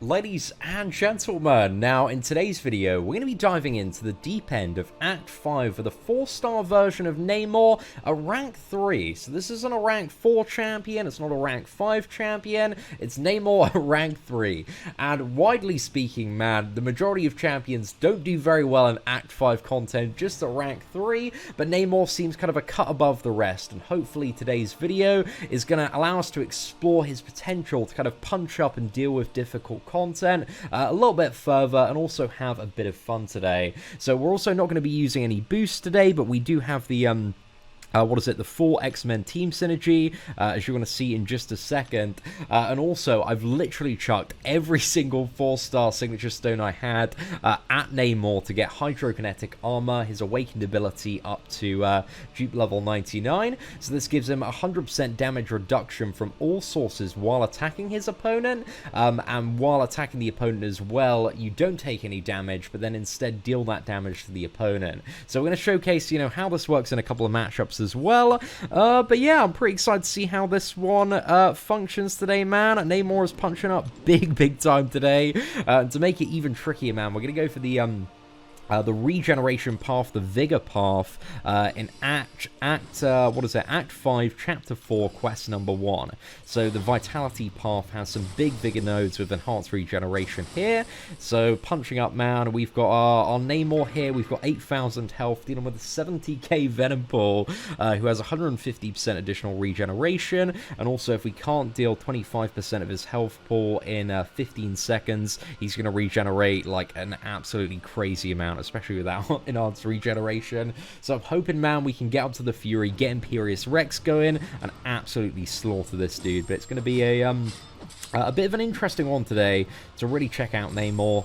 Ladies and gentlemen, now in today's video, we're going to be diving into the deep end of Act 5 for the 4-star version of Namor, a rank 3. So this isn't a rank 4 champion, it's not a rank 5 champion, it's Namor, a rank 3. And widely speaking, man, the majority of champions don't do very well in Act 5 content, just at rank 3, but Namor seems kind of a cut above the rest, and hopefully today's video is going to allow us to explore his potential to kind of punch up and deal with difficult content a little bit further and also have a bit of fun today. So we're also not going to be using any boosts today, but we do have the the full X-Men team synergy, as you're going to see in just a second. And also, I've literally chucked every single 4-star signature stone I had at Namor to get hydrokinetic armor, his awakened ability up to dupe level 99. So this gives him 100% damage reduction from all sources while attacking his opponent. And while attacking the opponent as well, you don't take any damage, but then instead deal that damage to the opponent. So we're going to showcase, how this works in a couple of matchups as well. But yeah, I'm pretty excited to see how this one functions today, man. Namor is punching up big time today. To make it even trickier, man, we're going to go for the regeneration path, the vigor path, in Act 5, Chapter 4, Quest number 1. So the vitality path has some big vigor nodes with enhanced regeneration here. So punching up, man, we've got our Namor here. We've got 8,000 health, dealing with a 70k Venompool, who has 150% additional regeneration. And also, if we can't deal 25% of his health pool in 15 seconds, he's going to regenerate like an absolutely crazy amount, especially without enhanced regeneration. So I'm hoping, man, we can get up to the Fury, get Enquiries Rex going, and absolutely slaughter this dude. But it's going to be a bit of an interesting one today to really check out Namor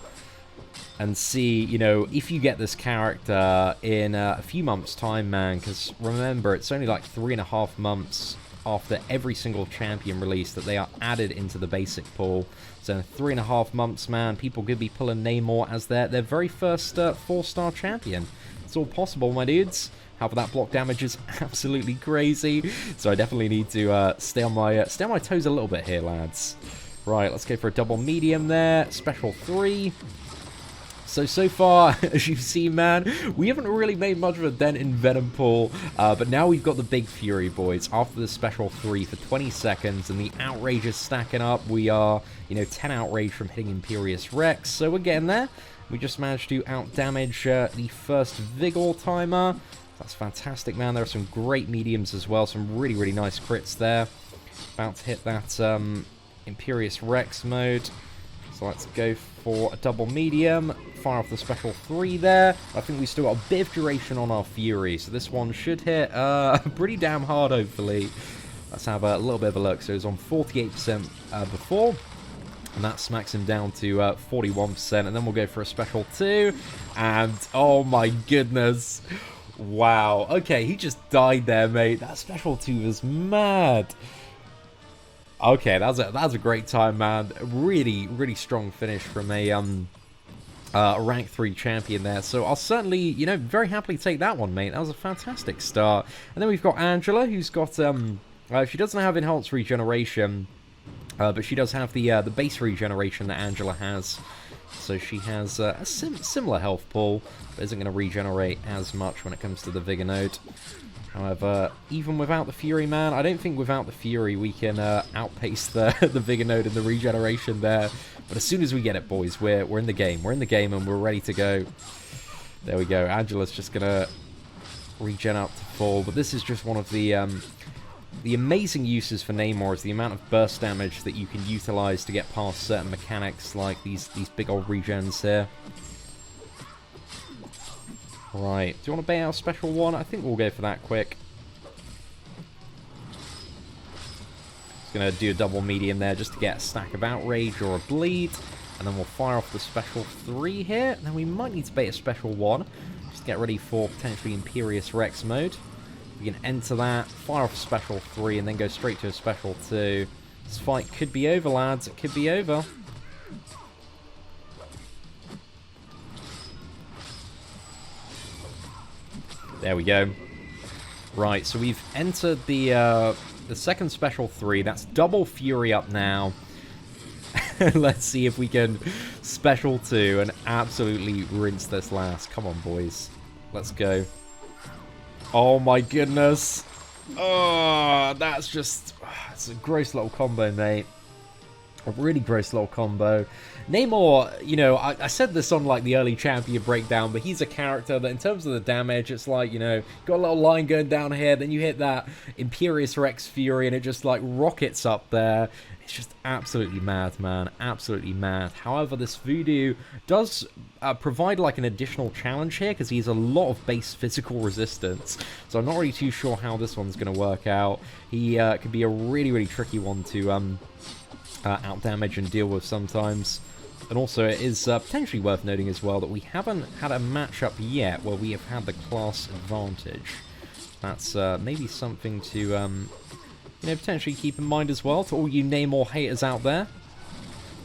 and see, if you get this character in a few months' time, man. Because remember, it's only like 3.5 months after every single champion release that they are added into the basic pool. So in 3.5 months, man, people could be pulling Namor as their very first 4-star champion. It's all possible, my dudes. However, that block damage is absolutely crazy, so I definitely need to stay on my toes a little bit here, lads. Right, let's go for a double medium there. Special 3. So far, as you've seen, man, we haven't really made much of a dent in Venompool, but now we've got the big Fury, boys, after the special 3 for 20 seconds, and the outrage is stacking up. We are, 10 outrage from hitting Enquiries Rex, so we're getting there. We just managed to out-damage the first Vigor timer. That's fantastic, man. There are some great mediums as well, some really nice crits there. About to hit that Enquiries Rex mode. So let's go for a double medium, fire off the special 3 there. I think we still got a bit of duration on our Fury, so this one should hit pretty damn hard, hopefully. Let's have a little bit of a look. So it was on 48% before, and that smacks him down to 41%, and then we'll go for a special 2, and oh my goodness. Wow, okay, he just died there, mate. That special 2 was mad. Okay, that was a great time, man. Really strong finish from a rank 3 champion there. So I'll certainly, very happily take that one, mate. That was a fantastic start. And then we've got Angela, who's got she doesn't have enhanced regeneration, but she does have the base regeneration that Angela has. So she has a similar health pool, but isn't going to regenerate as much when it comes to the Vigor node. However, even without the Fury, man, I don't think without the Fury we can outpace the Vigor node and the regeneration there. But as soon as we get it, boys, we're in the game. We're in the game and we're ready to go. There we go. Angela's just going to regen up to full. But this is just one of the amazing uses for Namor, is the amount of burst damage that you can utilize to get past certain mechanics like these big old regens here. Right, do you want to bait out special 1? I think we'll go for that quick. Just going to do a double medium there just to get a stack of outrage or a bleed. And then we'll fire off the special 3 here. And then we might need to bait a special 1. Just get ready for potentially Enquiries Rex mode. We can enter that, fire off a special 3, and then go straight to a special 2. This fight could be over, lads. It could be over. There we go. Right, so we've entered the second special 3. That's double Fury up now. Let's see if we can special 2 and absolutely rinse this last. Come on, boys. Let's go. Oh my goodness. Oh, that's just... It's a gross little combo, mate. A really gross little combo. Namor, you know, I said this on, like, the early champion breakdown, but he's a character that, in terms of the damage, it's like, you know, got a little line going down here, then you hit that Enquiries Rex Fury, and it just, like, rockets up there. It's just absolutely mad, man. Absolutely mad. However, this Voodoo does provide, like, an additional challenge here, because he has a lot of base physical resistance. So I'm not really too sure how this one's going to work out. He could be a really, really tricky one to out-damage and deal with sometimes. And also, it is potentially worth noting as well that we haven't had a matchup yet where we have had the class advantage. That's maybe something to, you know, potentially keep in mind as well to all you Namor haters out there.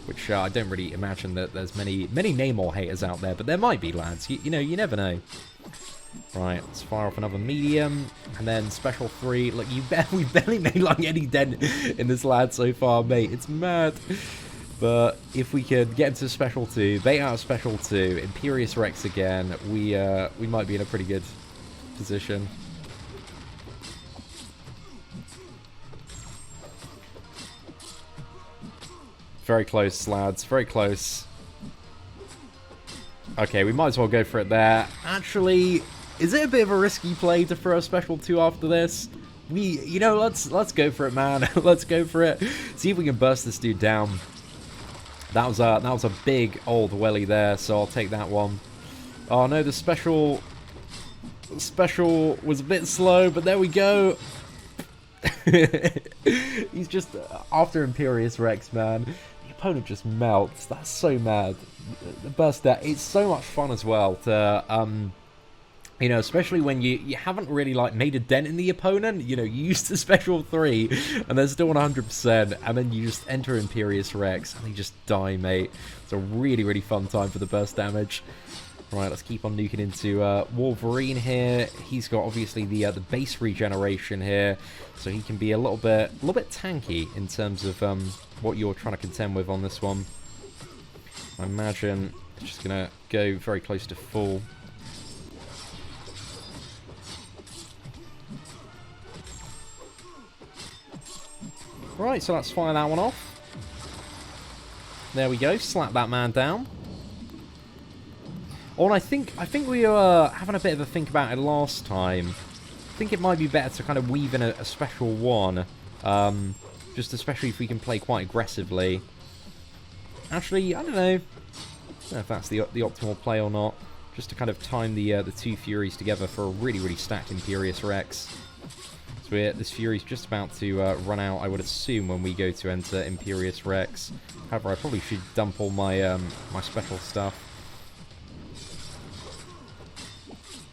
Which I don't really imagine that there's many Namor haters out there, but there might be, lads. You know, you never know. Right, let's fire off another medium, and then special 3. Look, we barely made like any dent in this lad so far, mate. It's mad. But if we could get into special 2, bait out special 2, Enquiries Rex again, we might be in a pretty good position. Very close, lads. Very close. Okay, we might as well go for it there. Actually, is it a bit of a risky play to throw a special 2 after this? You know, let's go for it, man. Let's go for it. See if we can burst this dude down. That was a big old welly there, so I'll take that one. Oh no, the special was a bit slow, but there we go. He's just after Enquiries Rex, man. The opponent just melts. That's so mad. The burst there. It's so much fun as well to you know, especially when you haven't really, like, made a dent in the opponent. You know, you use the special 3, and they're still 100%, and then you just enter Enquiries Rex, and they just die, mate. It's a really, really fun time for the burst damage. Right, let's keep on nuking into Wolverine here. He's got, obviously, the base regeneration here, so he can be a little bit tanky in terms of what you're trying to contend with on this one. I imagine it's just going to go very close to full. Right, so let's fire that one off. There we go, slap that man down. Oh, and I think we were having a bit of a think about it last time. I think it might be better to kind of weave in a special 1. Just especially if we can play quite aggressively. Actually, I don't know if that's the optimal play or not. Just to kind of time the 2 Furies together for a really, really stacked Enquiries Rex. So this Fury's just about to run out, I would assume, when we go to enter Enquiries Rex. However, I probably should dump all my my special stuff.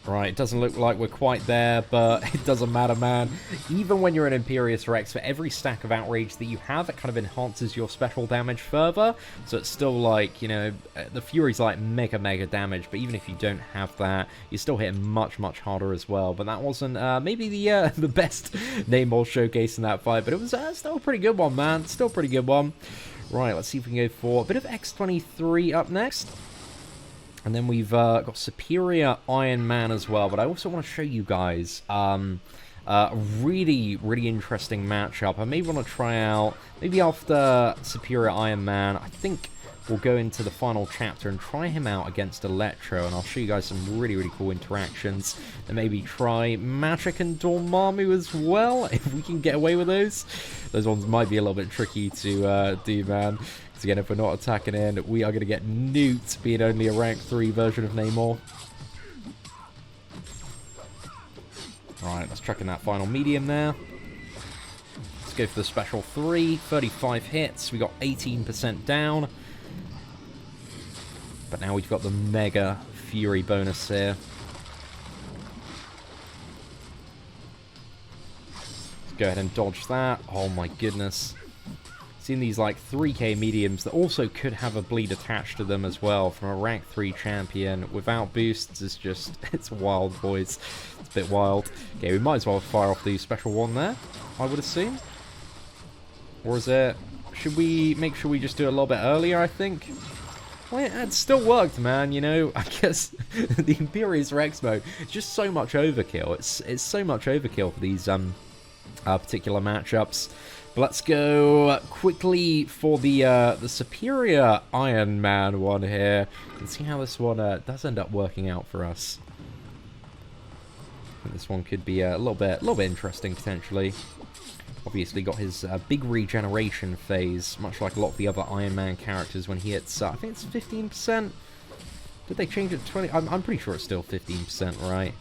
Right, it doesn't look like we're quite there, but it doesn't matter, man. Even when you're an Enquiries Rex, for every stack of Outrage that you have, it kind of enhances your special damage further. So it's still like, you know, the Fury's like mega damage, but even if you don't have that, you're still hitting much harder as well. But that wasn't maybe the best Namor showcase in that fight, but it was still a pretty good one, man. Still a pretty good one. Right, let's see if we can go for a bit of X-23 up next. And then we've got Superior Iron Man as well. But I also want to show you guys a really interesting matchup. I may want to try out, maybe after Superior Iron Man, I think we'll go into the final chapter and try him out against Electro. And I'll show you guys some really cool interactions. And maybe try Magic and Dormammu as well, if we can get away with those. Those ones might be a little bit tricky to do, man. Again, if we're not attacking in, we are going to get nuked, being only a rank 3 version of Namor. Right, let's chuck in that final medium there. Let's go for the special 3, 35 hits. We got 18% down. But now we've got the Mega Fury bonus here. Let's go ahead and dodge that. Oh my goodness. Seeing these like 3k mediums that also could have a bleed attached to them as well from a rank 3 champion without boosts is just, it's wild, boys. It's a bit wild. Okay, we might as well fire off the special 1 there, I would assume. Or is it Should we make sure we just do it a little bit earlier, I think? Well, it still worked, man, you know? I guess the Enquiries Rex mode is just so much overkill. It's so much overkill for these particular matchups. But let's go quickly for the superior Iron Man one here. Let's see how this one does end up working out for us. I think this one could be a little bit interesting, potentially. Obviously got his big regeneration phase, much like a lot of the other Iron Man characters when he hits, I think it's 15%. Did they change it to 20? I'm pretty sure it's still 15%, right?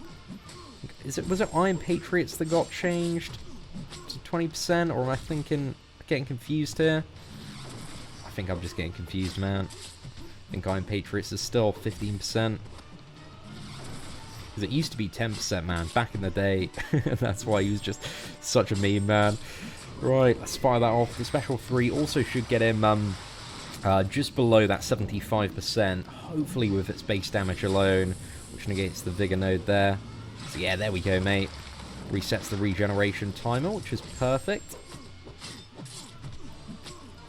Was it Iron Patriots that got changed to 20%, or am I getting confused here? I think I'm just getting confused, man. I think Iron Patriots is still 15%. Because it used to be 10%, man, back in the day. That's why he was just such a meme, man. Right, let's fire that off. The Special 3 also should get him just below that 75%, hopefully with its base damage alone, which negates the Vigor node there. So yeah, there we go, mate. Resets the regeneration timer, which is perfect.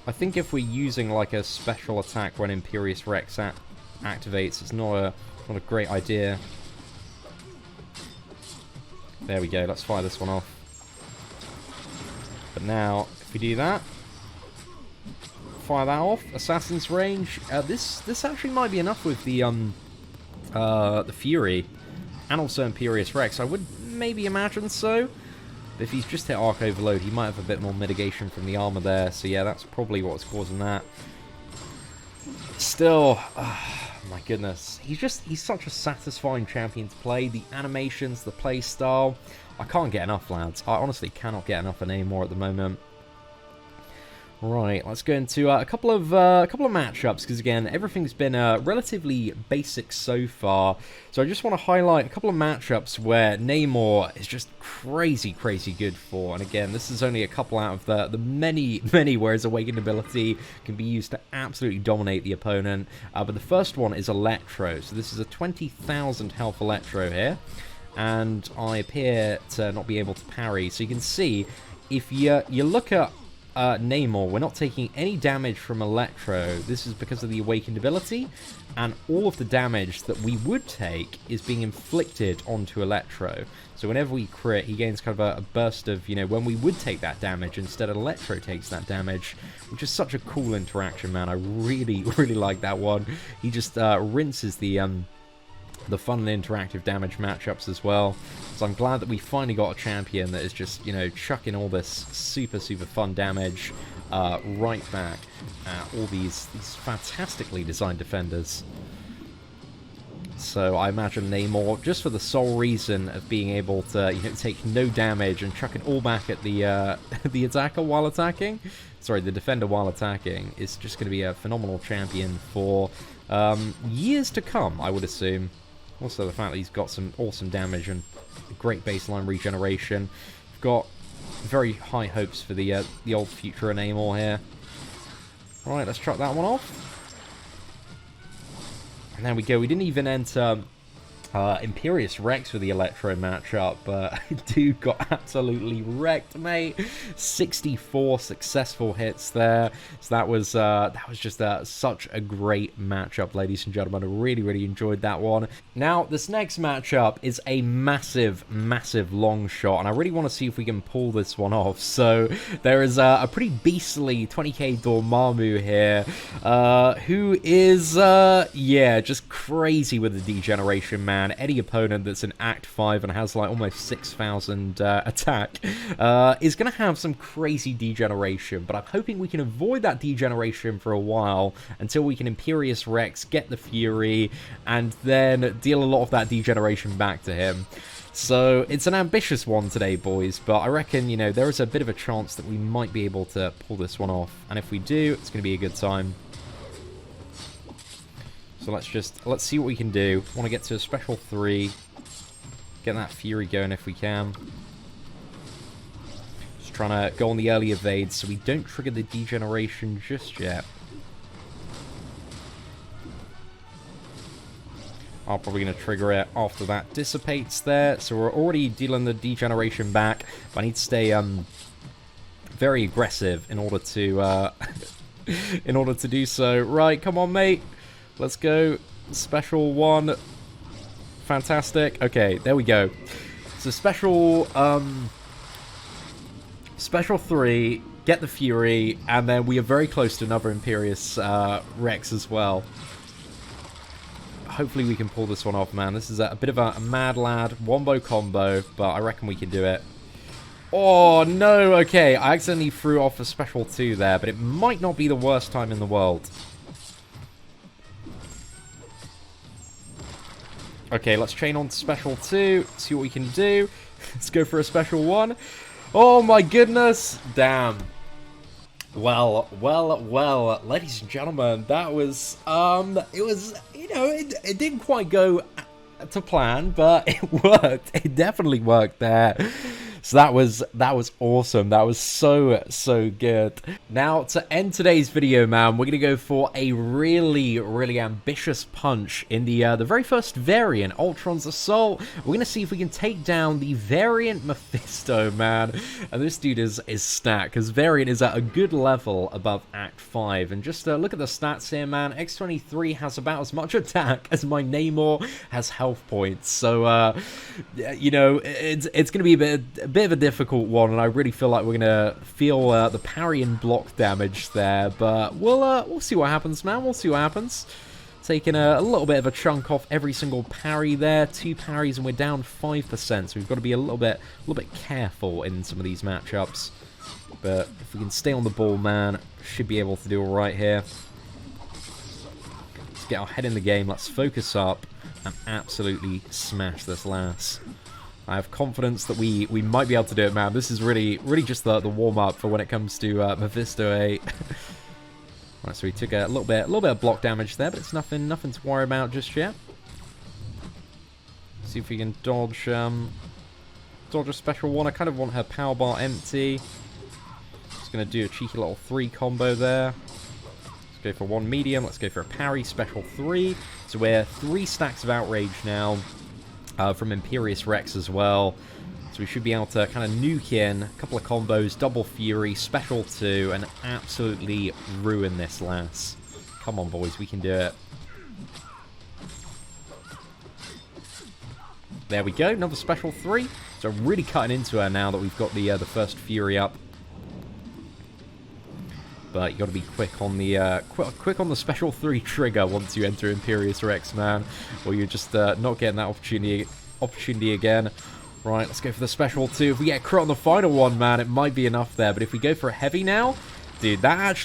I think if we're using like a special attack when Enquiries Rex activates, it's not a great idea. There we go, let's fire this one off. But now, if we do that, fire that off, Assassin's Range, this actually might be enough with the Fury, and also Enquiries Rex. I would maybe imagine so. But if he's just hit Arc Overload, he might have a bit more mitigation from the armor there, so yeah, that's probably what's causing that. Still, my goodness, he's such a satisfying champion to play. The animations, the play style, I can't get enough, lads. I honestly cannot get enough of Namor at the moment. Right, let's go into a couple of matchups, because again, everything's been relatively basic so far. So I just want to highlight a couple of matchups where Namor is just crazy good for. And again, this is only a couple out of the many where his awakened ability can be used to absolutely dominate the opponent. But the first one is Electro. So this is a 20,000 health Electro here, and I appear to not be able to parry. So you can see, if you look at Namor, we're not taking any damage from Electro. This is because of the awakened ability, and all of the damage that we would take is being inflicted onto Electro. So whenever we crit, he gains kind of a burst of, you know, when we would take that damage, instead Electro takes that damage, which is such a cool interaction, man. I really like that one. He just rinses the fun and interactive damage matchups as well. So I'm glad that we finally got a champion that is just, you know, chucking all this super fun damage right back at all these fantastically designed defenders. So I imagine Namor, just for the sole reason of being able to, you know, take no damage and chuck it all back at the the attacker while attacking, sorry, the defender while attacking, is just going to be a phenomenal champion for years to come, I would assume. Also the fact that he's got some awesome damage and great baseline regeneration. We've got very high hopes for the old future of Namor here. Alright, let's chuck that one off. And there we go. We didn't even enter Enquiries Rex for the Electro matchup, but dude got absolutely wrecked, mate. 64 successful hits there. So that was just such a great matchup, ladies and gentlemen. I really enjoyed that one. Now, this next matchup is a massive long shot, and I really want to see if we can pull this one off. So there is a pretty beastly 20k Dormammu here, who is yeah, just crazy with the degeneration, man. Any opponent that's in Act 5 and has like almost 6,000 attack is going to have some crazy degeneration, but I'm hoping we can avoid that degeneration for a while until we can Enquiries Rex, get the Fury, and then deal a lot of that degeneration back to him. So it's an ambitious one today, boys, but I reckon, you know, there is a bit of a chance that we might be able to pull this one off, and if we do, it's going to be a good time. So let's see what we can do. Want to get to a special 3. Get that Fury going if we can. Just trying to go on the early evade so we don't trigger the degeneration just yet. I'm probably going to trigger it after that dissipates there. So we're already dealing the degeneration back. But I need to stay very aggressive in order to in order to do so. Right, come on, mate. Let's go. Special 1. Fantastic. Okay, there we go. So special special 3, get the Fury, and then we are very close to another Enquiries Rex as well. Hopefully we can pull this one off, man. This is a bit of a mad lad wombo combo, but I reckon we can do it. Oh, no. Okay, I accidentally threw off a special 2 there, but it might not be the worst time in the world. Okay, let's chain on to special 2, see what we can do. Let's go for a special 1. Oh, my goodness. Damn. Well, ladies and gentlemen, that was, it was, you know, it didn't quite go to plan, but it worked. It definitely worked there. So that was awesome. That was so good. Now, to end today's video, man, we're going to go for a really ambitious punch in the very first variant, Ultron's Assault. We're going to see if we can take down the variant Mephisto, man. And this dude is stacked, because variant is at a good level above Act 5. And just look at the stats here, man. X23 has about as much attack as my Namor has health points. So, you know, it's going to be a bit of a difficult one, and I really feel like we're gonna feel the parry and block damage there, but we'll see what happens, man. We'll see what happens. Taking a little bit of a chunk off every single parry there. 2 parries and we're down 5%, so we've got to be a little bit careful in some of these matchups. But if we can stay on the ball, man, should be able to do all right here. Let's get our head in the game. Let's focus up and absolutely smash this lass. I have confidence that we might be able to do it, man. This is really just the warm-up for when it comes to Mephisto 8. Right, so we took a little bit of block damage there, but it's nothing to worry about just yet. See if we can dodge a special 1. I kind of want her power bar empty. Just gonna do a cheeky little 3 combo there. Let's go for 1 medium. Let's go for a parry special 3. So we're 3 stacks of outrage now. From Enquiries Rex as well. So we should be able to kind of nuke in a couple of combos, double Fury, special 2, and absolutely ruin this lass. Come on, boys, we can do it. There we go, another special 3. So really cutting into her now that we've got the first Fury up. But you got to be quick on the quick on the special 3 trigger once you enter Enquiries Rex, man, or you're just not getting that opportunity again. Right, let's go for the special 2. If we get a crit on the final one, man, it might be enough there. But if we go for a heavy now, dude, that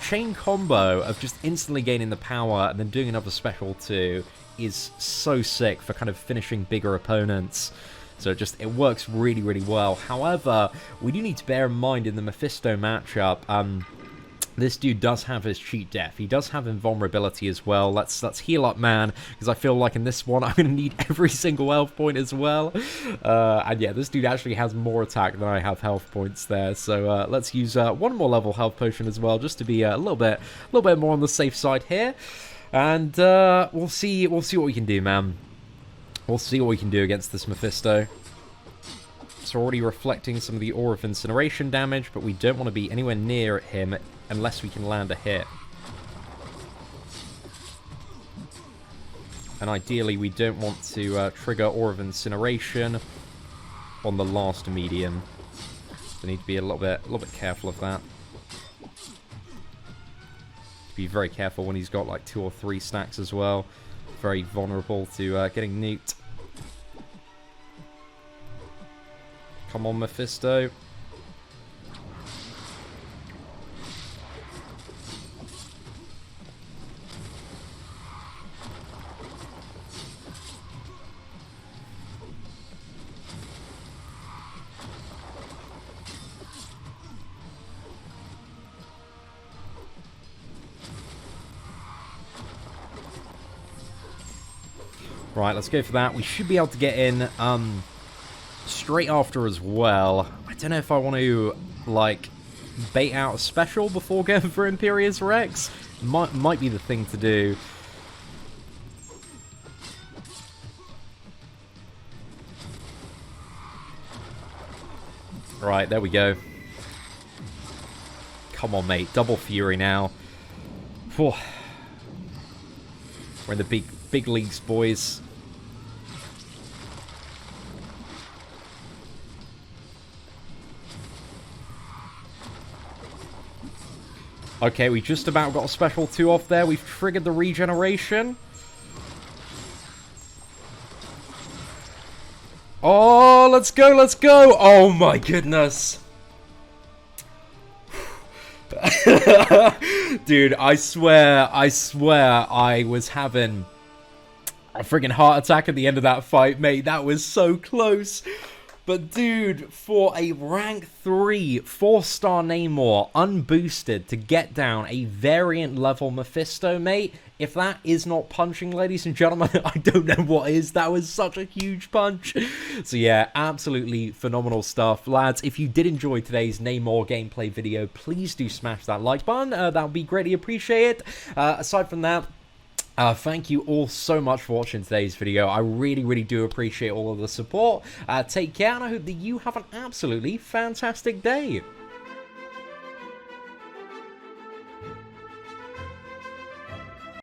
chain combo of just instantly gaining the power and then doing another special 2 is so sick for kind of finishing bigger opponents. So it works really well. However, we do need to bear in mind in the Mephisto matchup, this dude does have his cheat death. He does have invulnerability as well. Let's heal up, man, because I feel like in this one I'm going to need every single health point as well. And yeah, this dude actually has more attack than I have health points there. So let's use 1 more level health potion as well, just to be a little bit more on the safe side here. And we'll see what we can do, man. We'll see what we can do against this Mephisto. It's already reflecting some of the Aura of Incineration damage, but we don't want to be anywhere near him unless we can land a hit. And ideally, we don't want to trigger Aura of Incineration on the last medium. So we need to be a little bit careful of that. Be very careful when he's got like 2 or 3 stacks as well. Very vulnerable to getting nuked. Come on, Mephisto. Right, let's go for that. We should be able to get in straight after as well. I don't know if I want to, like, bait out a special before going for Enquiries Rex. Might be the thing to do. Right, there we go. come on, mate. Double Fury now. Whew. We're in the big leagues, boys. Okay, we just about got a special 2 off there. We've triggered the regeneration. Oh, let's go, let's go. Oh my goodness. Dude, I swear I was having a friggin' heart attack at the end of that fight, mate. That was so close. But dude, for a rank 3 4-star Namor unboosted to get down a variant level Mephisto, mate, if that is not punching, ladies and gentlemen, I don't know what is. That was such a huge punch. So yeah, absolutely phenomenal stuff. Lads, if you did enjoy today's Namor gameplay video, please do smash that like button. That would be greatly appreciated. Aside from that, thank you all so much for watching today's video. I really do appreciate all of the support. Take care, and I hope that you have an absolutely fantastic day.